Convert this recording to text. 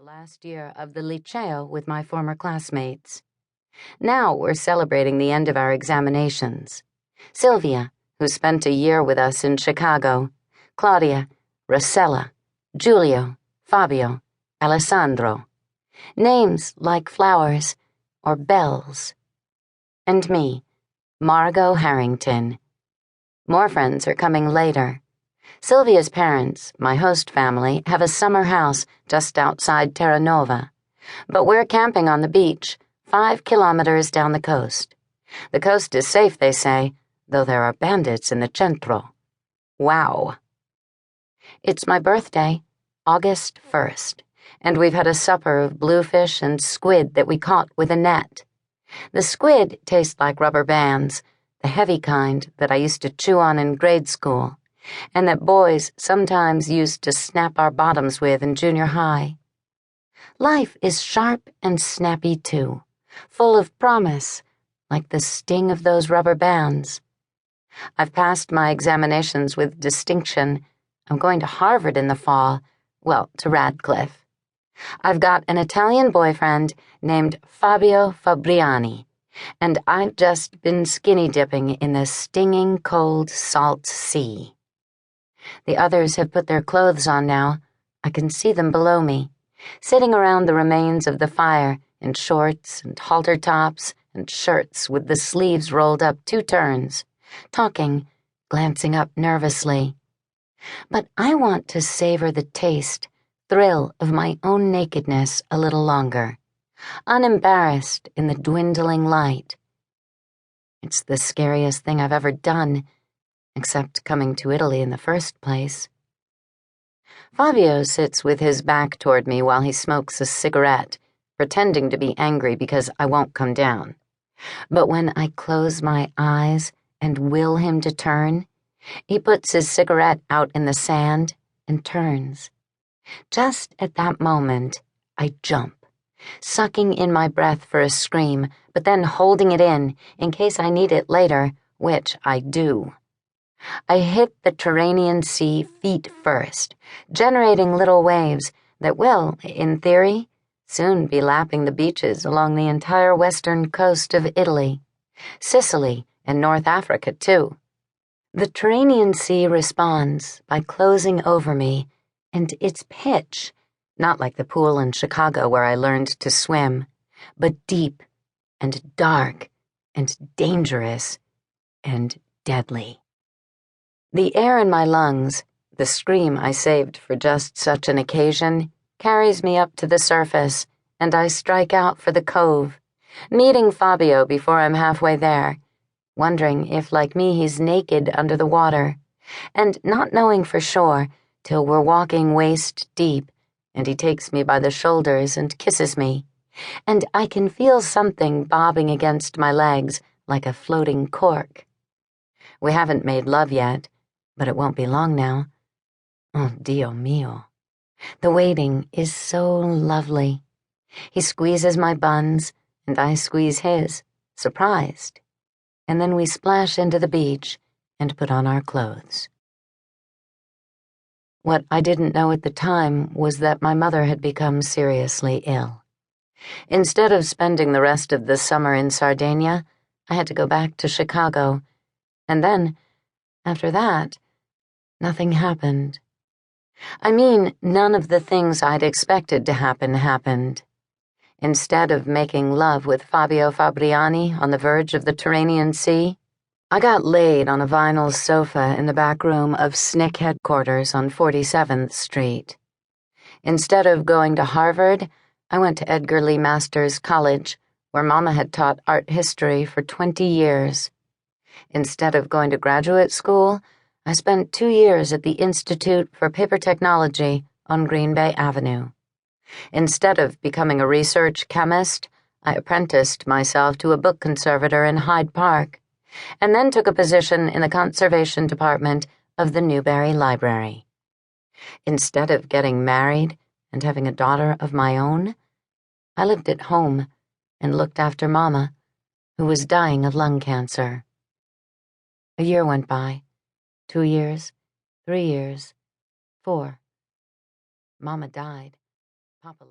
the last year of the liceo with my former classmates. Now we're celebrating the end of our examinations. Sylvia, who spent a year with us in Chicago, Claudia, Rosella, Giulio, Fabio, Alessandro. Names like flowers or bells. And me, Margot Harrington. More friends are coming later. Sylvia's parents, my host family, have a summer house just outside Terra Nova, but we're camping on the beach, 5 kilometers down the coast. The coast is safe, they say, though there are bandits in the centro. Wow. It's my birthday, August 1st, and we've had a supper of bluefish and squid that we caught with a net. The squid taste like rubber bands, the heavy kind that I used to chew on in grade school, and that boys sometimes used to snap our bottoms with in junior high. Life is sharp and snappy, too, full of promise, like the sting of those rubber bands. I've passed my examinations with distinction. I'm going to Harvard in the fall, well, to Radcliffe. I've got an Italian boyfriend named Fabio Fabriani, and I've just been skinny dipping in the stinging cold salt sea. The others have put their clothes on now. I can see them below me, sitting around the remains of the fire in shorts and halter tops and shirts with the sleeves rolled up 2 turns, talking, glancing up nervously. But I want to savor the taste, thrill of my own nakedness a little longer, unembarrassed in the dwindling light. It's the scariest thing I've ever done, except coming to Italy in the first place. Fabio sits with his back toward me while he smokes a cigarette, pretending to be angry because I won't come down. But when I close my eyes and will him to turn, he puts his cigarette out in the sand and turns. Just at that moment, I jump, sucking in my breath for a scream, but then holding it in case I need it later, which I do. I hit the Tyrrhenian Sea feet first, generating little waves that will, in theory, soon be lapping the beaches along the entire western coast of Italy, Sicily, and North Africa, too. The Tyrrhenian Sea responds by closing over me, and its pitch, not like the pool in Chicago where I learned to swim, but deep and dark and dangerous and deadly. The air in my lungs, the scream I saved for just such an occasion, carries me up to the surface, and I strike out for the cove, meeting Fabio before I'm halfway there, wondering if, like me, he's naked under the water, and not knowing for sure till we're walking waist deep, and he takes me by the shoulders and kisses me, and I can feel something bobbing against my legs like a floating cork. We haven't made love yet, but it won't be long now. Oh, Dio mio. The waiting is so lovely. He squeezes my buns, and I squeeze his, surprised. And then we splash into the beach and put on our clothes. What I didn't know at the time was that my mother had become seriously ill. Instead of spending the rest of the summer in Sardinia, I had to go back to Chicago, and then, after that, nothing happened. I mean, none of the things I'd expected to happen happened. Instead of making love with Fabio Fabriani on the verge of the Tyrrhenian Sea, I got laid on a vinyl sofa in the back room of SNCC headquarters on 47th Street. Instead of going to Harvard, I went to Edgar Lee Masters College, where Mama had taught art history for 20 years. Instead of going to graduate school, I spent 2 years at the Institute for Paper Technology on Green Bay Avenue. Instead of becoming a research chemist, I apprenticed myself to a book conservator in Hyde Park, and then took a position in the conservation department of the Newberry Library. Instead of getting married and having a daughter of my own, I lived at home and looked after Mama, who was dying of lung cancer. A year went by, 2 years, 3 years, 4. Mama died. Papa lost.